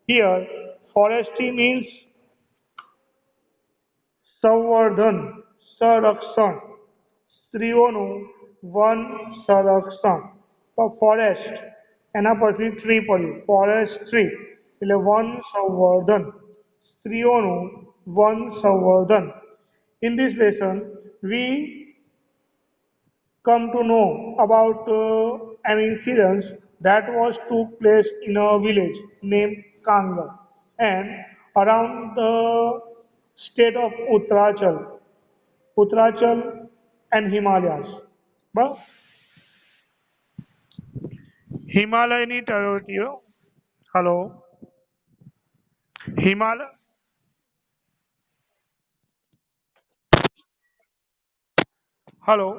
Here, forestry means સંવર્ધન, સંરક્ષણ, સ્ત્રીઓનું one સંરક્ષણ. તો ફોરેસ્ટ એના પરથી ટ્રી પડ્યું, ફોરેસ્ટ્રી એટલે વન સંવર્ધન, સ્ત્રીઓનું વન સંવર્ધન. In this lesson, we come to know about an incident that was took place in a village named Kangar and around the state of Uttarachal and Himalayas. But હિમાલયની તળેટીઓ hello Himalaya hello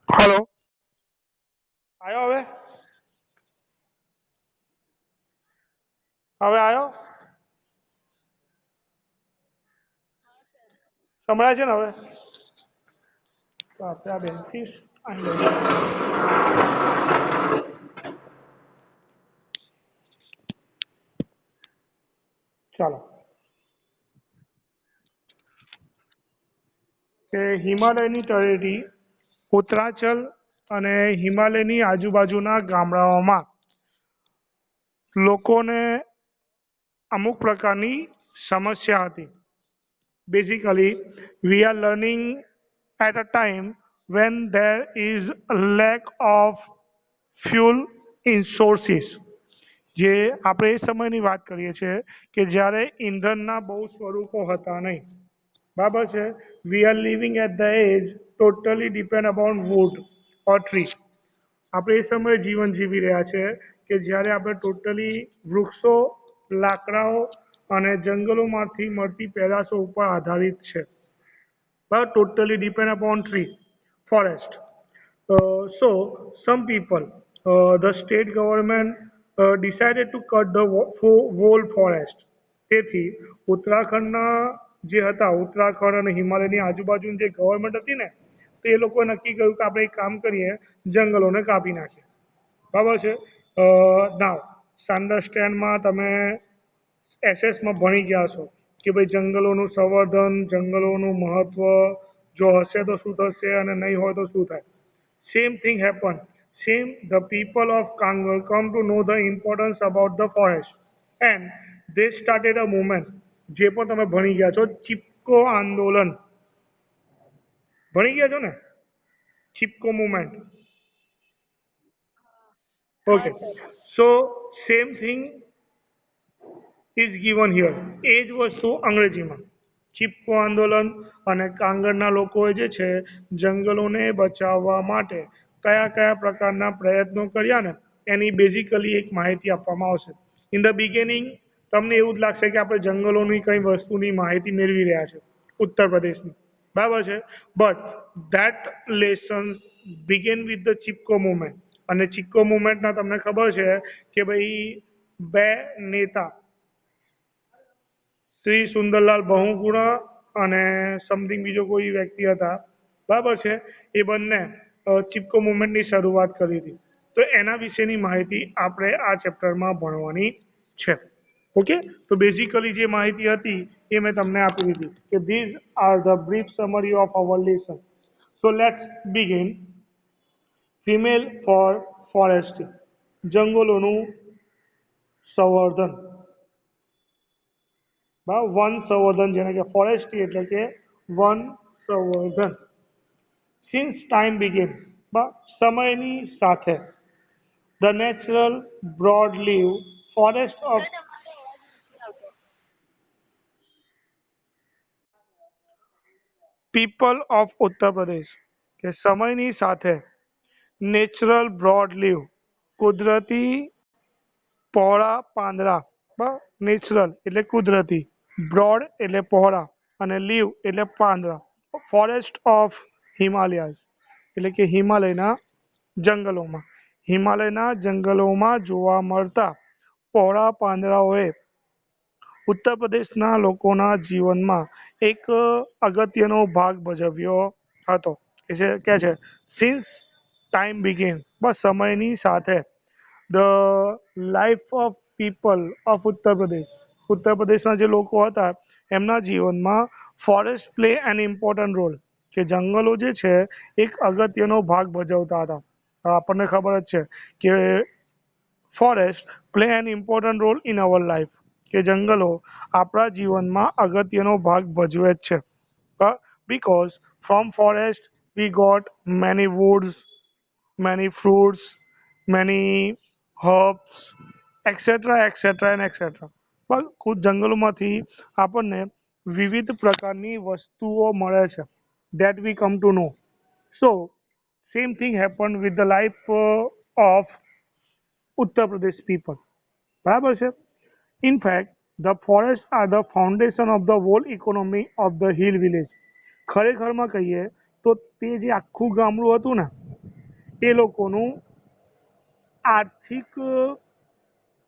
hello આવ્યો હવે આવ્યો સંભળાય છે ને હવે તો આપણે આ બેનથી અહીં લઈએ. ચાલો કે હિમાલયની તળેટી ઉત્તરાચલ અને હિમાલયની આજુબાજુના ગામડાઓમાં લોકોને અમુક પ્રકારની સમસ્યા હતી. Basically, we are learning at a time when there is a lack of fuel in sources. જે આપણે એ સમયની વાત કરીએ છીએ કે જ્યારે ઈંધણના બહુ સ્વરૂપો હતા નહીં. બરાબર છે. We are living at the edge totally depend upon wood or tree. આપણે એ સમયે જીવન જીવી રહ્યા છે કે જ્યારે આપણે ટોટલી વૃક્ષો, લાકડાઓ અને જંગલોમાંથી મળતી પેદાશો ઉપર આધારિત છે. but totally depend upon tree, forest. So some people, the state government decided to cut the whole forest. તેથી ઉત્તરાખંડના જે હતા ઉત્તરાખંડ અને હિમાલયની આજુબાજુની જે ગવર્મેન્ટ હતી ને તો એ લોકોએ નક્કી કર્યું કે આપણે એક કામ કરીએ જંગલોને કાપી નાખીએ. બરાબર છે. નાવ અન્ડરસ્ટેન્ડમાં તમે એસએસમાં ભણી ગયા છો કે ભાઈ જંગલોનું સંવર્ધન, જંગલોનું મહત્વ જો હશે તો શું થશે અને નહીં હોય તો શું થાય. Same thing happen. Same the people of કાંગર come to know the importance about the forest and they started a movement. જે પણ તમે ભણી ગયા છો ચિપકો આંદોલન ભણી ગયા છો ને, Chipko movement. Okay, so same thing is given here. એ જ વસ્તુ અંગ્રેજીમાં ચિપકો આંદોલન અને કાંગરના લોકોએ જે છે જંગલોને બચાવવા માટે કયા કયા પ્રકારના પ્રયત્નો કર્યા ને એની બેઝિકલી એક માહિતી આપવામાં આવશે. ઇન ધ બિગિનિંગ તમને એવું જ લાગશે કે આપણે જંગલોની કઈ વસ્તુની માહિતી મેળવી રહ્યા છે ઉત્તર પ્રદેશની. બરાબર છે. But that lesson began with the Chipko movement. અને ચિપકો મુવમેન્ટના તમને ખબર છે કે ભાઈ બે નેતા શ્રી સુંદરલાલ બહુગુણા અને સમથિંગ બીજો કોઈ વ્યક્તિ હતા. બરાબર છે. એ બંને ચિપકો મુવમેન્ટની શરૂઆત કરી હતી. તો એના વિશેની માહિતી આપણે આ ચેપ્ટરમાં ભણવાની છે. ઓકે, તો બેઝિકલી જે માહિતી હતી એ મેં તમને આપી દીધી કે these are the brief summary of our lesson. So let's begin. Female for forest, જંગલોનું સંવર્ધન, વન સંવર્ધન જેને કે ફોરેસ્ટ્રી એટલે કે વન સંવર્ધન. સિન્સ ટાઈમ બિગેન, સમયની સાથે, the natural broad leaf forest of people of Uttar Pradesh કે સમયની સાથે નેચરલ બ્રોડ લીવ કુદરતી પહોળા પાંદડા, નેચરલ એટલે કુદરતી, બ્રોડ એટલે પહોળા અને લીવ એટલે પાંદડા, ફોરેસ્ટ ઓફ હિમાલયાઝ એટલે કે હિમાલયના જંગલોમાં. હિમાલયના જંગલોમાં જોવા મળતા પહોળા પાંદડાઓએ ઉત્તર પ્રદેશના લોકોના જીવનમાં એક અગત્યનો ભાગ ભજવ્યો હતો. કે છે સિન્સ ટાઈમ બિગિન, બસ સમયની સાથે the life of people of Uttar Pradesh, Uttar પ્રદેશના જે લોકો હતા એમના જીવનમાં forest play an important role, કે જંગલો જે છે એક અગત્યનો ભાગ ભજવતા હતા. આપણને ખબર જ છે કે forest play an important role in our life, કે જંગલો આપણા જીવનમાં અગત્યનો ભાગ ભજવે જ છે. Because from forest we got many woods, many fruits, many herbs, etc. etc. and etc. પણ ખુદ જંગલોમાંથી આપણને વિવિધ પ્રકારની વસ્તુઓ મળે છે. That we come to know. So same thing happened with the life of Uttar Pradesh people. બરાબર છે. In fact, the forests are the foundation of the whole economy of the hill village. ખરેખરમાં કહીએ તો તે જે આખું ગામડું હતું ને એ લોકોનું આર્થિક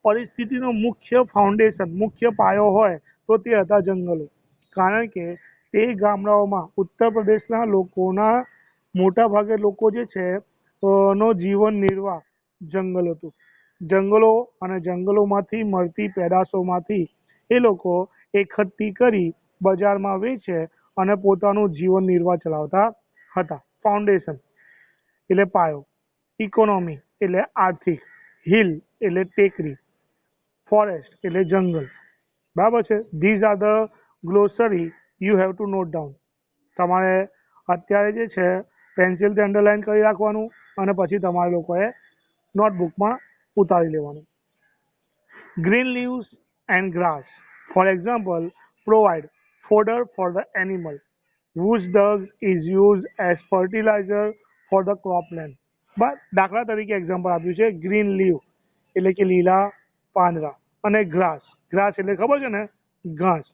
પરિસ્થિતિનો મુખ્ય ફાઉન્ડેશન, મુખ્ય પાયો હોય તો તે હતા જંગલો. કારણ કે તે ગામડાઓમાં ઉત્તર પ્રદેશના લોકોના મોટા ભાગે લોકો જે છે નો જીવન નિર્વાહ જંગલ હતું. જંગલો અને જંગલોમાંથી મળતી પેદાશોમાંથી એ લોકો એકઠી કરી બજારમાં વેચે અને પોતાનું જીવન નિર્વાહ ચલાવતા હતા. ફાઉન્ડેશન એટલે પાયો, ઇકોનોમી એટલે આર્થિક, હિલ એટલે ટેકરી, ફોરેસ્ટ એટલે જંગલ. બરાબર છે. These are the glossary you have to note down. તમારે અત્યારે જે છે પેન્સિલથી અંડરલાઇન કરી રાખવાનું અને પછી તમારે લોકોએ નોટબુકમાં ઉતારી લેવાનું. Green leaves and grass, for example, provide fodder for the animal, whose dung is used as fertilizer for the cropland. બસ દાખલા તરીકે એક્ઝામ્પલ આપ્યું છે ગ્રીન લીવ એટલે કે લીલા પાંદડા, અને ગ્રાસ, ગ્રાસ એટલે ખબર છે ને ઘાસ,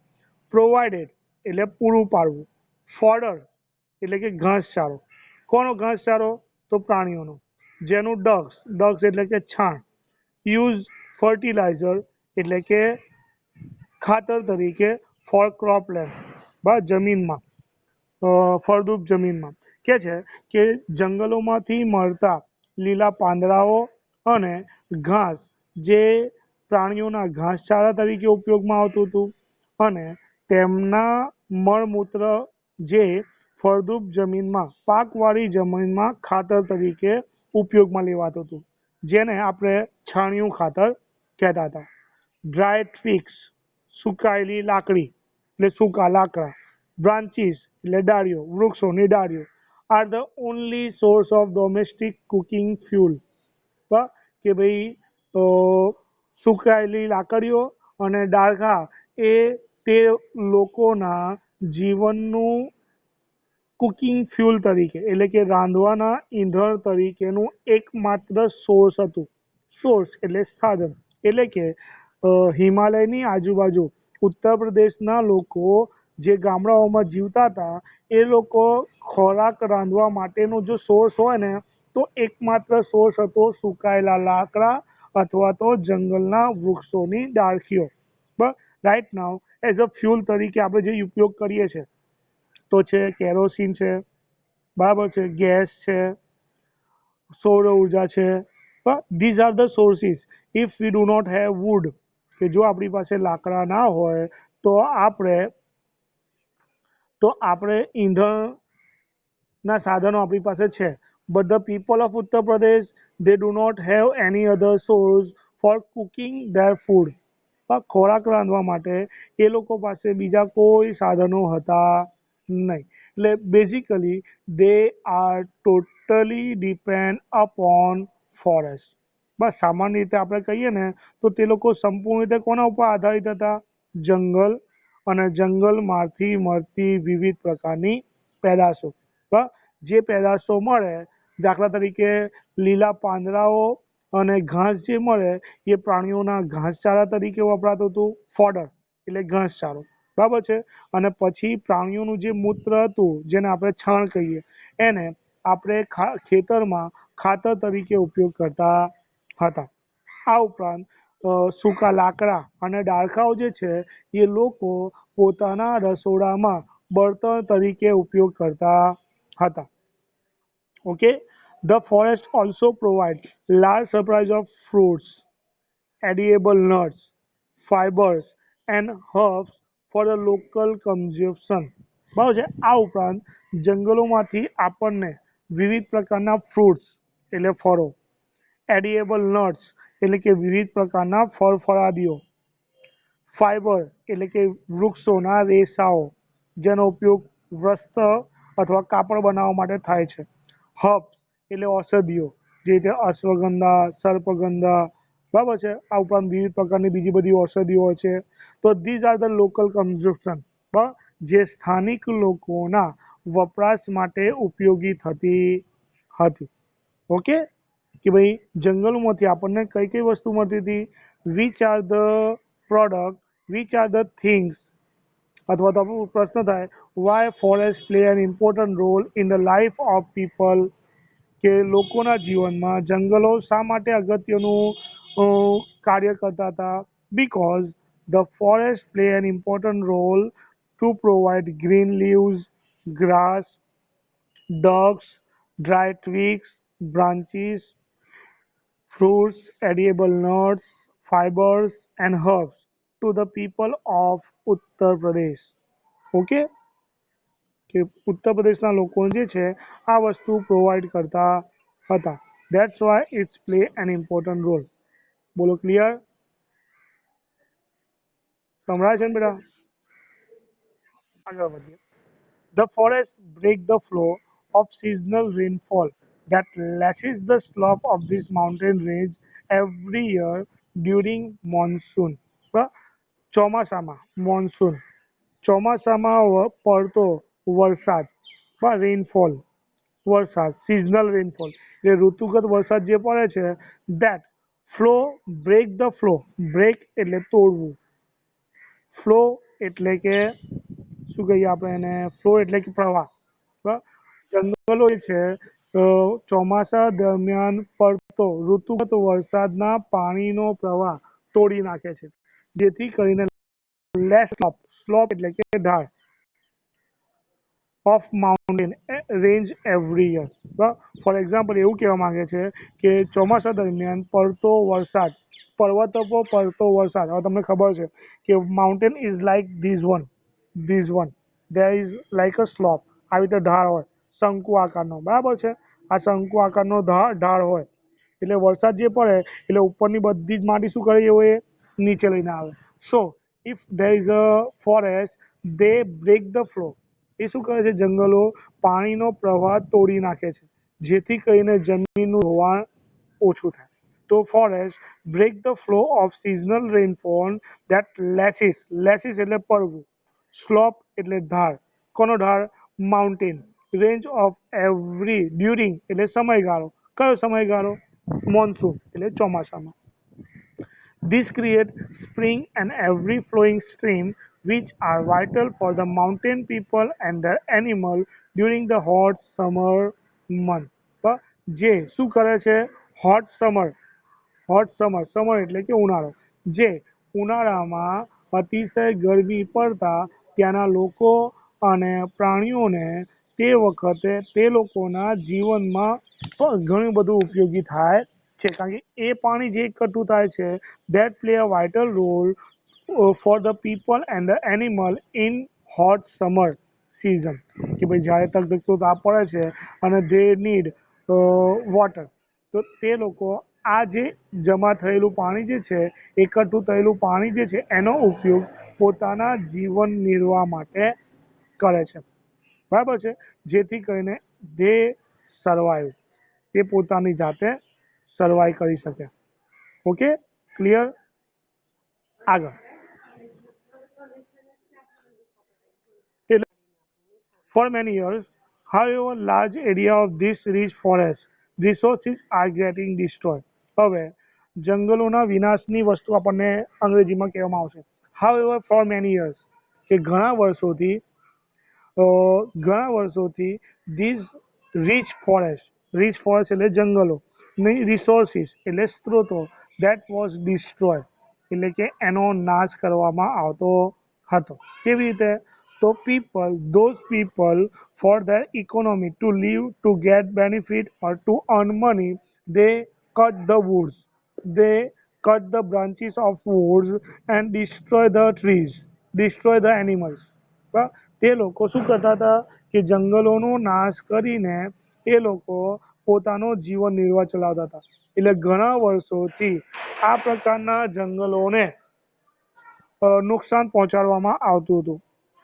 પ્રોવાઇડેડ એટલે પૂરું પાડવું, ફોડર એટલે કે ઘાસચારો. કોનો ઘાસચારો? તો પ્રાણીઓનો. જેનું ડગ્સ, ડગ્સ એટલે કે છાણ, યુઝ ફર્ટિલાઇઝર એટલે કે ખાતર તરીકે ફોર ક્રોપલેન્ડ, બસ જમીનમાં, ફળદ્રુપ જમીનમાં. કે છે કે જંગલોમાંથી મળતા લીલા પાંદડાઓ અને ઘાસ જે પ્રાણીઓના ઘાસચારા તરીકે ઉપયોગમાં આવતું હતું, અને તેમના મળમૂત્ર જે ફળદ્રુપ જમીનમાં, પાકવાળી જમીનમાં ખાતર તરીકે ઉપયોગમાં લેવાતું હતું, જેને આપણે છાણિયું ખાતર કહેતા હતા. ડ્રાય ટ્વિક્સ, સુકાયેલી લાકડી એટલે સૂકા લાકડા, બ્રાન્ચીસ એટલે ડાળીઓ, વૃક્ષોની ડાળીઓ, are the only source of domestic cooking fuel. કે ભાઈ સુકાયેલી લાકડીઓ અને ડાળખા એ તે લોકોના જીવનનું કુકિંગ ફ્યુલ તરીકે એટલે કે રાંધવાના ઈંધણ તરીકેનું એકમાત્ર સોર્સ હતું. સોર્સ એટલે સાધન. એટલે કે હિમાલયની આજુબાજુ ઉત્તર પ્રદેશના લોકો જે ગામડાઓમાં જીવતા હતા એ લોકો ખોરાક રાંધવા માટેનો જો સોર્સ હોય ને તો એકમાત્ર સોર્સ હતો સુકાયેલા લાકડા અથવા તો જંગલના વૃક્ષોની ડાળખીઓ. બરાબર. Right now as a fuel તરીકે આપણે જે ઉપયોગ કરીએ છીએ તો છે કેરોસીન છે, બરાબર છે, ગેસ છે, સૌર ઉર્જા છે. These are the sources. If we do not have wood, કે જો આપણી પાસે લાકડા ના હોય તો આપણે ઈંધણના સાધનો આપણી પાસે છે. But the people of Uttar Pradesh they do not have any other source for cooking their food. ખોરાક રાંધવા માટે એ લોકો પાસે બીજા કોઈ સાધનો હતા નહીં. એટલે basically they are totally depend upon forest. બસ સામાન્ય રીતે આપણે કહીએ ને તો તે લોકો સંપૂર્ણ રીતે કોના ઉપર આધારિત હતા? જંગલ અને જંગલમાંથી મળતી વિવિધ પ્રકારની પેદાશો. જે પેદાશો મળે, દાખલા તરીકે લીલા પાંદડાઓ અને ઘાસ જે મળે એ પ્રાણીઓના ઘાસચારા તરીકે વપરાતું હતું, ફોડર એટલે ઘાસચારો. બરાબર છે. અને પછી પ્રાણીઓનું જે મૂત્ર હતું જેને આપણે છાણ કહીએ એને આપણે ખેતરમાં ખાતર તરીકે ઉપયોગ કરતા હતા. આ ઉપરાંત સૂકા લાકડા અને ડાળખાઓ જે છે એ લોકો પોતાના રસોડામાં બળતણ તરીકે ઉપયોગ કરતા હતા. Okay, the forest also provide large supplies of fruits, edible nuts, fibers, and herbs for the local consumption. બરાબર છે. આ ઉપરાંત જંગલોમાંથી આપણને વિવિધ પ્રકારના ફ્રૂટ્સ એટલે ફળો, એડિએબલ નટ્સ એટલે કે વિવિધ પ્રકારના ફળફળાદીઓ, ફાઇબર એટલે કે વૃક્ષોના રેસાઓ જેનો ઉપયોગ વસ્ત્ર અથવા કાપડ બનાવવા માટે થાય છે. હર્બ્સ એટલે ઔષધિઓ જે રીતે અશ્વગંધા, સર્પગંધા, બરાબર છે. આ ઉપરાંત વિવિધ પ્રકારની બીજી બધી ઔષધિઓ હોય છે. તો this are the local consumption, જે સ્થાનિક લોકોના વપરાશ માટે ઉપયોગી થતી હતી. ઓકે, કે ભાઈ જંગલોમાંથી આપણને કઈ કઈ વસ્તુ મળતી હતી, which are the product, which are the things, અથવા તો આપણો પ્રશ્ન થાય why forest play an important role in the life of people, કે લોકોના જીવનમાં જંગલો શા માટે અગત્યનું કાર્ય કરતા હતા. Because the forest play an important role to provide green leaves, grass, ducks, dry twigs, branches, fruits, edible nuts, fibers, and herbs to the people of Uttar Pradesh. Okay, કે ઉત્તર પ્રદેશના લોકો જે છે આ વસ્તુ પ્રોવાઈડ કરતા હતા. That's why it's play an important role. બોલો ક્લિયર? સંભળાય છે ને બેટા? આગળ વધીએ. The forests break the flow of seasonal rainfall that lashes the slope of this mountain range every year during monsoon. બ- ચોમાસામાં મોન્સૂન, ચોમાસામાં પડતો વરસાદ, રેનફોલ, વરસાદ, સિઝનલ રેનફોલ એ ઋતુગત વરસાદ જે પડે છે, that flow, break the flow, break એટલે તોડવું, ફ્લો એટલે કે શું કહીએ આપણે એને, ફ્લો એટલે કે પ્રવાહ. જંગલો એ છે ચોમાસા દરમિયાન પડતો ઋતુગત વરસાદના પાણીનો પ્રવાહ તોડી નાખે છે, જેથી કરીને લેસ સ્લોપ, સ્લોપ એટલે કે ઢાળ, of mountain range every year. For example એવું કહેવા માંગે છે કે ચોમાસા દરમિયાન પડતો વરસાદ, પર્વતો પર પડતો વરસાદ, હવે તમને ખબર છે કે mountain is like this one there is like a slope, આવી રીતે ઢાળ હોય શંકુ આકારનો, બરાબર છે. આ શંકુ આકારનો ઢાળ હોય એટલે વરસાદ જે પડે એટલે ઉપરની બધી જ માટી શું કરે એવું, એ નીચે લઈને આવે. So if there is a forest, they break the flow, એ શું કરે છે, જંગલો પાણીનો પ્રવાહ તોડી નાખે છે, જેથી કરીને જમીનનું ધોવાણ ઓછું થાય. તો forest break the flow of seasonal rainfall that lashes, lashes એટલે પડવું, સ્લોપ એટલે ઢાળ, કોનો ઢાળ, mountain range of every during એટલે સમયગાળો, કયો સમયગાળો, મોન્સૂન એટલે ચોમાસામાં. This creates spring and every flowing stream which are vital for the mountain people and their animal during the hot summer month. જે શું કરે છે, hot summer, hot summer, summer એટલે કે ઉનાળો, જે ઉનાળામાં અતિશય ગરમી પડતા ત્યાંના લોકો અને પ્રાણીઓને તે વખતે તે લોકોના જીવનમાં પણ ઘણું બધું ઉપયોગી થાય છે, કારણ કે એ પાણી જે એકઠું થાય છે, that play a vital role for the people and the animal in hot summer season. કે ભાઈ જ્યારે તકતો તાપ પડે છે અને they need વોટર, તો તે લોકો આ જે જમા થયેલું પાણી જે છે, એકઠું થયેલું પાણી જે છે એનો ઉપયોગ પોતાના જીવન નિર્વાહ માટે કરે છે, બરાબર છે, જેથી કરીને દે સર્વાઈવ, તે પોતાની જાતે સર્વાઈવ કરી શકે. Okay, clear? આગળ. For many years, however, large area of this rich forest resources are getting destroyed. હવે જંગલોના વિનાશની વસ્તુ આપણને અંગ્રેજીમાં કહેવામાં આવશે. However, for many years, કે ઘણા વર્ષોથી these rich forest એટલે જંગલો, ની resources એટલે સ્ત્રોતો, that was destroyed, એટલે કે એનો નાશ કરવામાં આવતો હતો. કેવી રીતે? તો those people for their economy to live, to get benefit or to earn money, they cut the woods, they cut the branches of woods and destroy the trees, destroy the animals. તે લોકો શું કરતા હતા કે જંગલોનો નાશ કરીને એ લોકો પોતાનો જીવન નિર્વાહ ચલાવતા હતા. એટલે ઘણા વર્ષોથી આ પ્રકારના જંગલોને નુકસાન પહોંચાડવામાં આવતું હતું.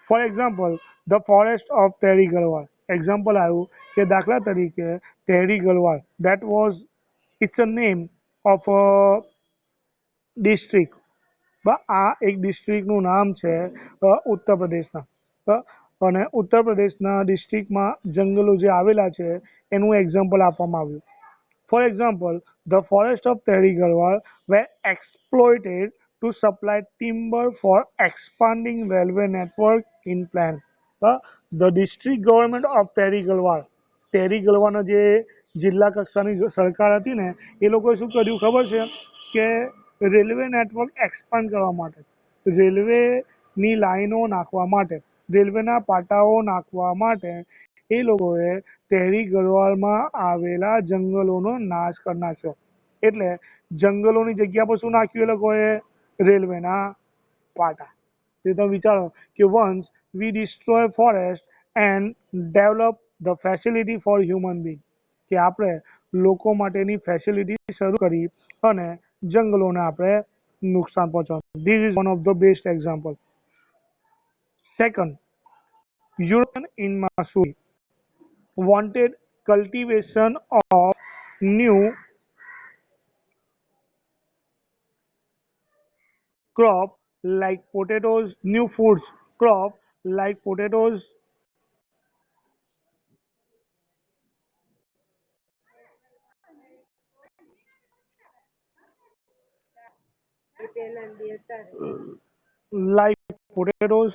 For example, the forest of Tehri Garhwal example આવ્યું કે દાખલા તરીકે Tehri Garhwal, that was it's a name of a district. આ એક ડિસ્ટ્રિક્ટનું નામ છે ઉત્તર પ્રદેશના. અને ઉત્તર પ્રદેશના ડિસ્ટ્રિક્ટમાં જંગલો જે આવેલા છે એનું એક્ઝામ્પલ આપવામાં આવ્યું. For example, the forests of Tehri Garhwal were exploited to supply timber for expanding railway network in plan. The district government of Tehri Garhwal, Tehri Garhwalના જે જિલ્લા કક્ષાની સરકાર હતી ને એ લોકોએ શું કર્યું ખબર છે કે રેલવે નેટવર્ક એક્સપાન્ડ કરવા માટે, રેલવેની લાઈનો નાખવા માટે, રેલવેના પાટાઓ નાખવા માટે એ લોકોએ તેરી ગરવાલમાં આવેલા જંગલોનો નાશ કરી નાખ્યો. એટલે જંગલોની જગ્યા પર શું નાખ્યું એ લોકોએ? રેલવેના પાટા. તે તમે વિચારો કે once we destroy forest and develop the facility for human being, કે આપણે લોકો માટેની ફેસિલિટી શરૂ કરી અને જંગલોને આપણે નુકસાન પહોંચાડ્યું. This is one of the best example. Second, European in Missouri wanted cultivation of new crop like potatoes, new foods crop like potatoes, like potatoes.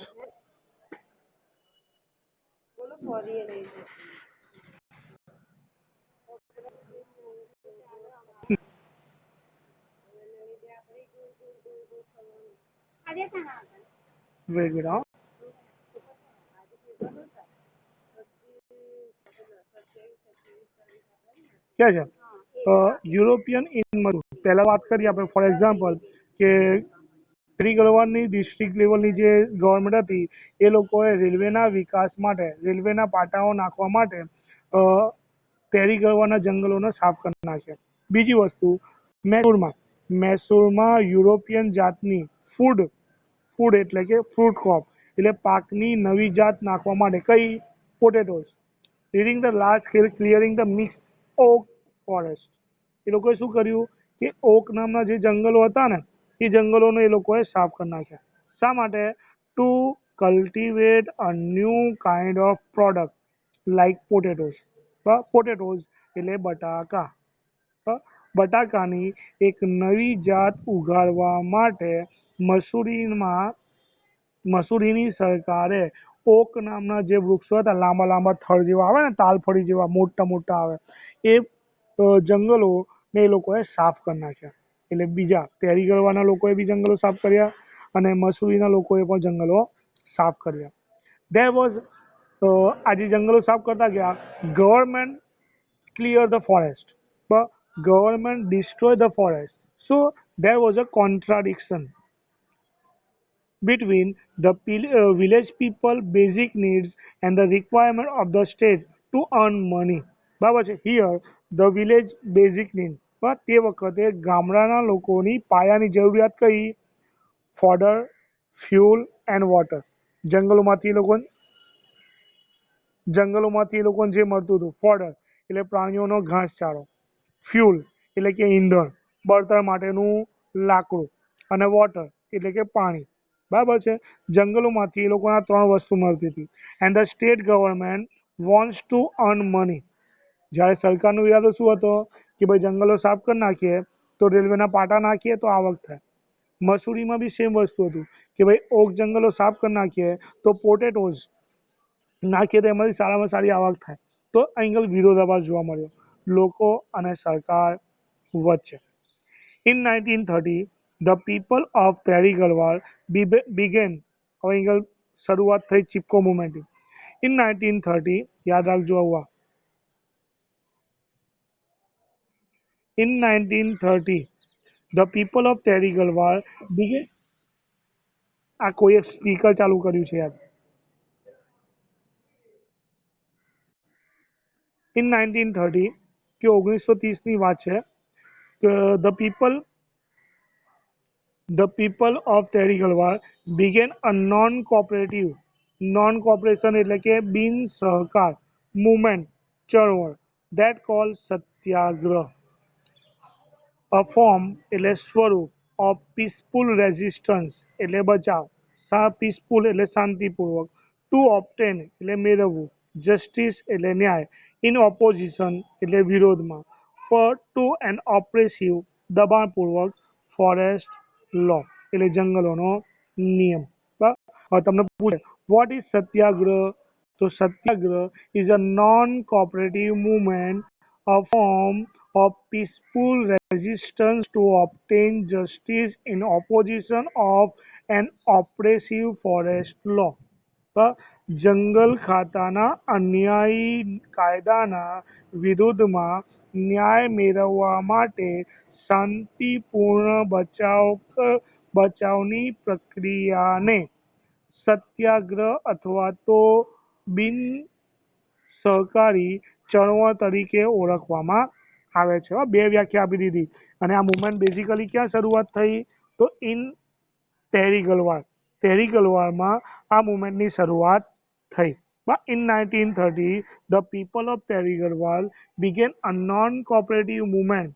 Wait, wait, huh? क्या છે? યુરોપિયન ઇન પહેલા વાત કરીએ આપણે ફોર એક્ઝામ્પલ કે કેરી ગરવાલની district લેવલની જે government હતી એ લોકોએ રેલવેના વિકાસ માટે, રેલવેના પાટાઓ નાખવા માટે કેરી ગરવાના જંગલોને સાફ કરી નાખ્યા. બીજી વસ્તુ, મૈસૂરમાં યુરોપિયન જાતની ફૂડ, ફૂડ એટલે કે ફ્રૂટ ક્રોપ એટલે પાકની નવી જાત નાખવા માટે કઈ? Potatoes. Leading the large scale clearing the mix oak forest. એ લોકોએ શું કર્યું કે ઓક નામના જે જંગલો હતા ને એ જંગલોને એ લોકોએ સાફ કરી નાખ્યા. શા માટે? To cultivate a new kind of product like potatoes. Potatoes એટલે બટાકા. બટાકાની એક નવી જાત ઉગાડવા માટે મસૂરીમાં મસૂરીની સરકારે ઓક નામના જે વૃક્ષો હતા, લાંબા લાંબા થડ જેવા આવે ને, તાલફળી જેવા મોટા મોટા આવે, એ જંગલોને એ લોકોએ સાફ કરી નાખ્યા. એટલે બીજા તેરી ગરવાના લોકોએ બી જંગલો સાફ કર્યા અને મસૂરીના લોકોએ પણ જંગલો સાફ કર્યા. દેર વોઝ આજે જંગલો સાફ કરતા ગયા, government clear the forest, but government destroy the forest. So there was a contradiction between the village people basic needs and the requirement of the state to earn money. બરાબર છે? Here the village basic need, પણ તે વખતે ગામડાના લોકોની પાયાની જરૂરિયાત કઈ? Fodder, fuel and water. જંગલોમાંથી એ લોકો જંગલોમાંથી એ લોકોને જે મળતું હતું ફોડર એટલે પ્રાણીઓનો ઘાસચારો, ફ્યુલ એટલે કે ઈંધણ, બળતણ માટેનું લાકડું, અને વોટર એટલે કે પાણી. બરાબર છે? જંગલોમાંથી એ લોકોને આ ત્રણ વસ્તુ મળતી હતી. And the state government wants to earn money. જ્યારે સરકારનો ઈરાદો શું હતો કે ભાઈ જંગલો સાફ કરી નાખીએ તો રેલવેના પાટા નાખીએ તો આવક થાય. મસૂરીમાં બી સેમ વસ્તુ હતું કે ભાઈ ઓક જંગલો સાફ કરી નાખીએ તો પોટેટોઝ નાખીએ તો એમાંથી સારામાં સારી આવક થાય. તો અહીં આગળ વિરોધાભાસ જોવા મળ્યો લોકો અને સરકાર વચ્ચે. In 1930, The people of Tehri Galwar began હવે અહીં શરૂઆત થઈ ચિપકો મુવમેન્ટની. In 1930 યાદ રાખજો આવા. In 1930 the people of Tehri Galwar began. આ કોઈએ સ્પીકર ચાલુ કર્યું છે યાર. In 1930 કે 1930 ની વાત છે. The people of Tehri Galwar began a non-cooperation એટલે કે બિન સહકાર movement ચળવળ that called Satyagraha, a form એટલે સ્વરૂપ of peaceful resistance એટલે બચાવ, peaceful એટલે શાંતિપૂર્વક, to obtain એટલે મેળવવું, justice એટલે ન્યાય, in opposition એટલે વિરોધમાં, for to an oppressive દબાણપૂર્વક forest law એટલે જંગલોનો નિયમ. હવે તમને પૂછે what is સત્યાગ્રહ? તો સત્યાગ્રહ is a non-cooperative movement, a form of peaceful resistance to obtain justice in opposition of an oppressive forest law. જંગલ ખાતાના અન્યાયી કાયદાના વિરુદ્ધમાં ન્યાય મેળવવા માટે શાંતિપૂર્ણ બચાવની પ્રક્રિયાને સત્યાગ્રહ અથવા તો બિન સહકારી ચળવળ તરીકે ઓળખવામાં આવે છે. બે વ્યાખ્યા આપી દીધી. અને આ મુવમેન્ટ બેઝિકલી ક્યાં શરૂઆત થઈ? તો ઇન તહેરી ગલવાર. તહેરી ગલવારમાં આ મુવમેન્ટની શરૂઆત થઈ. In 1930, the people of Tehri Garhwal began a non-cooperative movement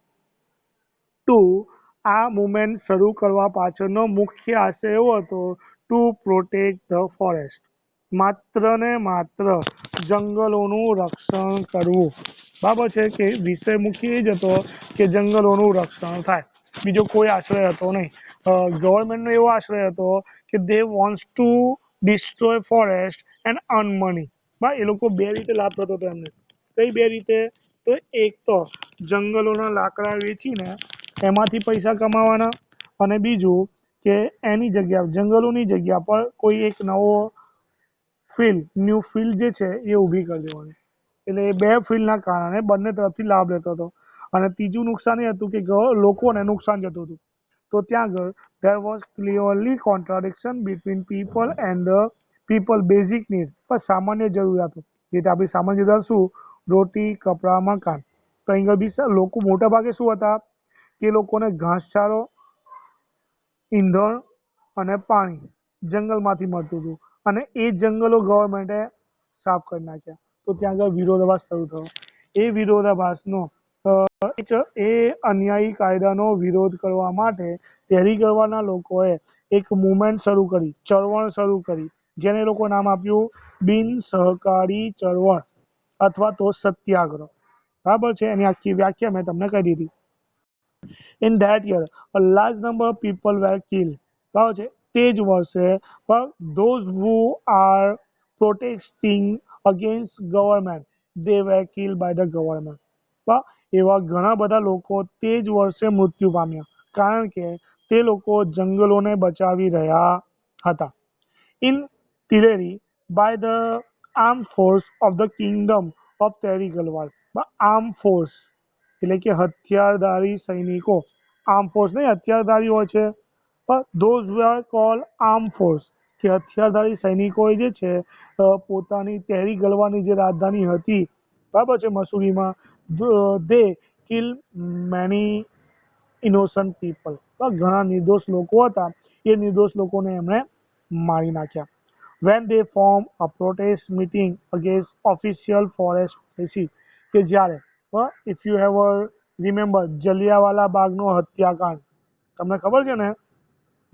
to આ મુવમેન્ટ શરૂ કરવા પાછળનો મુખ્ય આશય એવો હતો ટુ પ્રોટેક્ટ ધ ફોરેસ્ટ, માત્ર ને માત્ર જંગલોનું રક્ષણ કરવું. બરાબર છે કે વિષય મુખ્ય એ જ હતો કે જંગલોનું રક્ષણ થાય, બીજો કોઈ આશ્રય હતો નહીં. ગવર્મેન્ટનો એવો આશ્રય હતો કે they wants to destroy forest and earn money. એ લોકો બે રીતે લાભ થતો હતો એમને. કઈ બે રીતે? તો એક તો જંગલોના લાકડા વેચીને એમાંથી પૈસા કમાવાના, અને બીજું કે એની જગ્યા જંગલોની જગ્યા પર કોઈ એક નવો ન્યૂ ફિલ્ડ જે છે એ ઊભી કરી દેવાની. એટલે એ બે ફિલ્ડના કારણે બંને તરફથી લાભ લેતો હતો. અને ત્રીજું નુકસાન એ હતું કે લોકોને નુકસાન જતું હતું. તો ત્યાં આગળ there was clearly contradiction between people and the people basic need, પણ સામાન્ય જરૂરિયાતો, એટલે આપણી સામાન્ય જરૂરિયાત શું? રોટી, કપડા, મકાન. તો અહીં બી લોકો મોટા ભાગે શું હતા કે લોકોને ઘાસચારો, ઈંધણ અને પાણી જંગલમાંથી મળતું હતું, અને એ જંગલો ગવર્મેન્ટે સાફ કરી નાખ્યા. તો ત્યાં આગળ વિરોધાભાસ શરૂ થયો. એ વિરોધાભાસનો એ અન્યાયી કાયદાનો વિરોધ કરવા માટે તહેરી ગરવાના લોકોએ એક મુવમેન્ટ શરૂ કરી, ચળવળ શરૂ કરી, જેને લોકો નામ આપ્યું બિન સહકારી ચળવળ અથવા તો સત્યાગ્રહ. બરાબર છે? એની આખી વ્યાખ્યા મેં તમને કહી દીધી. In that year, a large number of people were killed. બરાબર છે? તે જ વર્ષે those who are protesting against government, they were killed by the government. એવા ઘણા બધા લોકો તે જ વર્ષે મૃત્યુ પામ્યા, કારણ કે તે લોકો જંગલોને બચાવી રહ્યા હતા. In Tireri by the armed force of the kingdom of Tehri Galwar. Armed force એટલે કે હથિયારધારી સૈનિકો. આર્મ ફોર્સ નહીં, હથિયારધારી હોય છે, પણ those were called armed force, કે હથિયારધારી સૈનિકોએ જે છે પોતાની તહેરી ગલવાની જે રાજધાની હતી, બરાબર છે, મસૂરીમાં, they kill many innocent people. ઘણા નિર્દોષ લોકો હતા, એ નિર્દોષ લોકોને એમણે મારી નાખ્યા. When they form a protest meeting against official forest policy, કે જ્યારે if you ever remember Jallianwala બાગનો હત્યાકાંડ, તમને ખબર છે ને?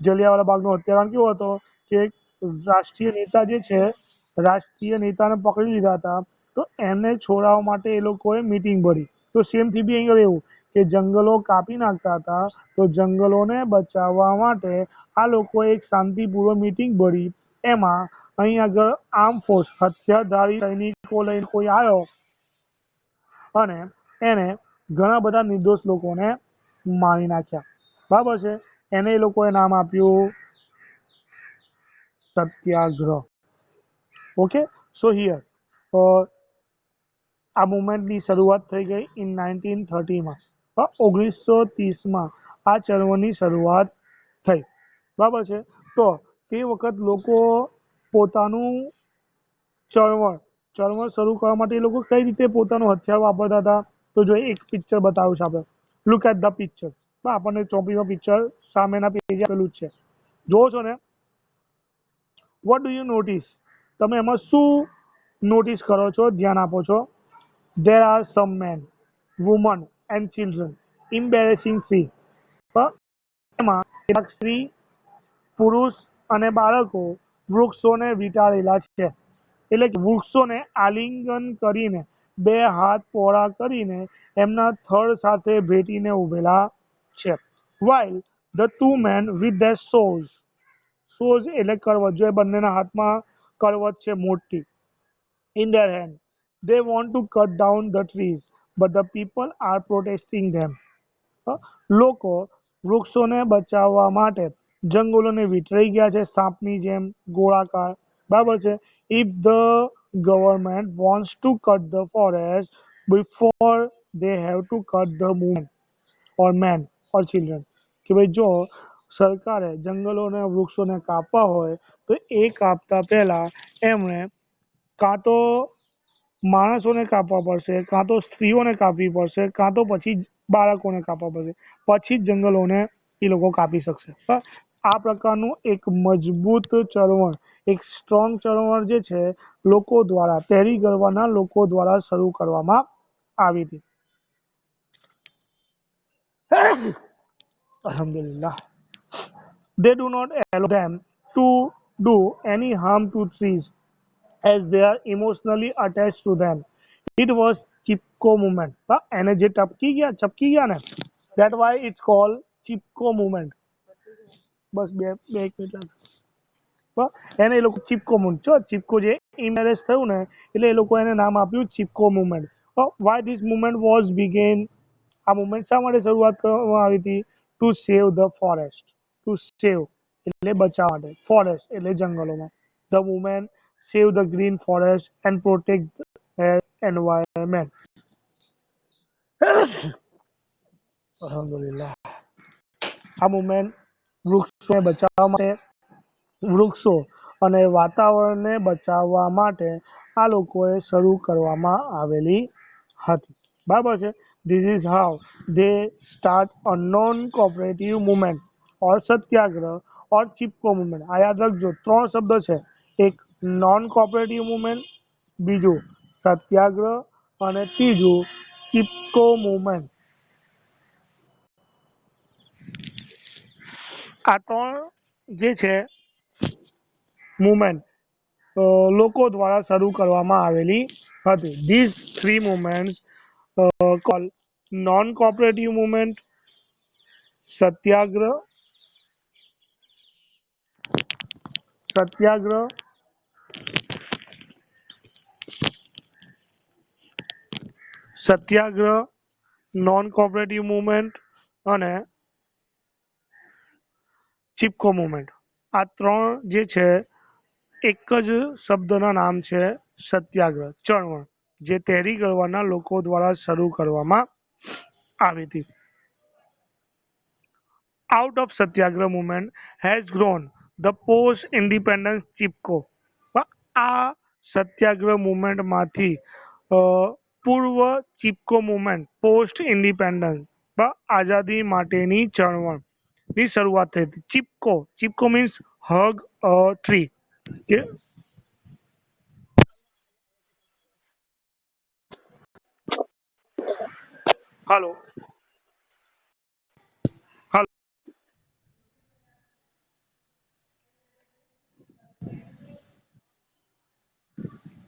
જલિયાવાલા બાગનો હત્યાકાંડ કેવો હતો કે રાષ્ટ્રીય નેતા જે છે, રાષ્ટ્રીય નેતાને પકડી લીધા હતા, તો એને છોડાવવા માટે એ લોકોએ મિટિંગ ભરી. તો સેમ થી બી અહીં એવું કે જંગલો કાપી નાખતા હતા, તો જંગલોને બચાવવા માટે આ લોકોએ એક શાંતિપૂર્વક મિટિંગ ભરી. એમાં અહીં આગળ આર્મ ફોર્સ હથિયારધારી સૈનિકો લઈને કોઈ આવ્યો અને એને ઘણા બધા નિર્દોષ લોકોને મારી નાખ્યા. બરાબર છે? એને એ લોકોએ નામ આપ્યું સત્યાગ્રહ. ઓકે, સો હિયર આ મુવમેન્ટની શરૂઆત થઈ ગઈ ઇન 1930માં. 1930માં આ ચળવળની શરૂઆત થઈ. બરાબર છે. તો તે વખત લોકો પોતાનું ચળવળ ચળવળ શરૂ કરવા માટે એ લોકો કઈ રીતે પોતાનું હથિયાર વાપરતા હતા. તો જો એક પિક્ચર બતાવું છે આપણે. Look at the picture. આપણને ચોપડીમાં પિક્ચર સામેના પેજ આપેલું જ છે. જોવો છો ને, વોટ ડુ યુ નોટિસ? તમે એમાં શું નોટિસ કરો છો, ધ્યાન આપો છો? There are some men, women and children embarrassing tree. એમાં કેટલાક સ્ત્રી, પુરુષ અને બાળકો વૃક્ષોને વીંટાળેલા છે. એટલે કે વૃક્ષોને આલિંગન કરીને, બે હાથ પહોળા કરીને એમના થડ સાથે ભેટીને ઉભેલા છે. While the two men with their swords, swords એટલે કરવત, જો એ બંનેના હાથમાં કરવત છે મોટી, in their hand. They want to cut down the trees, but the people are protesting them. લોકો વૃક્ષોને બચાવવા માટે જંગલોને વિતરાઈ ગયા છે, સાપની જેમ ગોળાકાર. બરાબર છે. If the government wants to cut the forest before they have to cut the woman or man or children, કે ભાઈ જો સરકારે જંગલોને વૃક્ષોને કાપવા હોય તો એ કાપતા પહેલા એમણે કાં તો માણસોને કાપવા પડશે, કાં તો સ્ત્રીઓને કાપવી પડશે, કાં તો પછી બાળકોને કાપવા પડશે. પછી જ જંગલોને એ લોકો કાપી શકશે. આ પ્રકારનું એક મજબૂત ચળવળ, એક સ્ટ્રોંગ ચળવળ જે છે લોકો દ્વારા, તહેરી ગરવાના લોકો દ્વારા શરૂ કરવામાં આવી હતી. Alhamdulillah. They do not allow them to do any harm to trees as they are emotionally attached to them. It was Chipko movement. એને જે ચપકી ગયા ને, that why it's called Chipko movement. બસ બે બે એક મિનિટ લાગે. એને એ લોકો ચિપકો મુવમેન્ટ, ચિપકો જે ઇમેરેજ થયું ને, એટલે એ લોકો એને નામ આપ્યું Chipko movement. Why this movement was began? આ મુવમેન્ટ શા માટે શરૂઆત કરવામાં આવી હતી? To save the forest. To save એટલે બચાવવા માટે, ફોરેસ્ટ એટલે જંગલોમાં. The women save the green forest and protect environment. અલ્હમ્દુલિલ્લાહ. આ મુવમેન્ટ વૃક્ષોને બચાવવા માટે, વૃક્ષો અને વાતાવરણને બચાવવા માટે આ લોકોએ શરૂ કરવામાં આવેલી હતી. બરાબર છે. This is how they start a non cooperative movement or Satyagraha or Chipko movement. આ યાદ રાખજો, ત્રણ શબ્દ છે. એક નોન કોઓપરેટિવ મુવમેન્ટ, બીજું સત્યાગ્રહ અને ત્રીજું ચિપકો મુવમેન્ટ. આ ત્રણ જે છે મુવમેન્ટ લોકો દ્વારા શરૂ કરવામાં આવેલી હતી. These three movements call non cooperative movement, Satyagraha Satyagraha Satyagraha, non cooperative movement અને ચિપકો મુવમેન્ટ. આ ત્રણ જે છે એક જ શબ્દના નામ છે, સત્યાગ્રહ, ચળવળ, જે તહેરી કરવાના લોકો દ્વારા શરૂ કરવામાં આવી હતી. Out of Satyagraha movement has grown the post-independence Chipko. આ સત્યાગ્રહ મુવમેન્ટમાંથી પૂર્વ ચિપકો મુવમેન્ટ, પોસ્ટ ઇન્ડિપેન્ડન્સ આઝાદી માટેની ચળવળની શરૂઆત થઈ હતી. Chipko, Chipko means હગ a tree. Hello.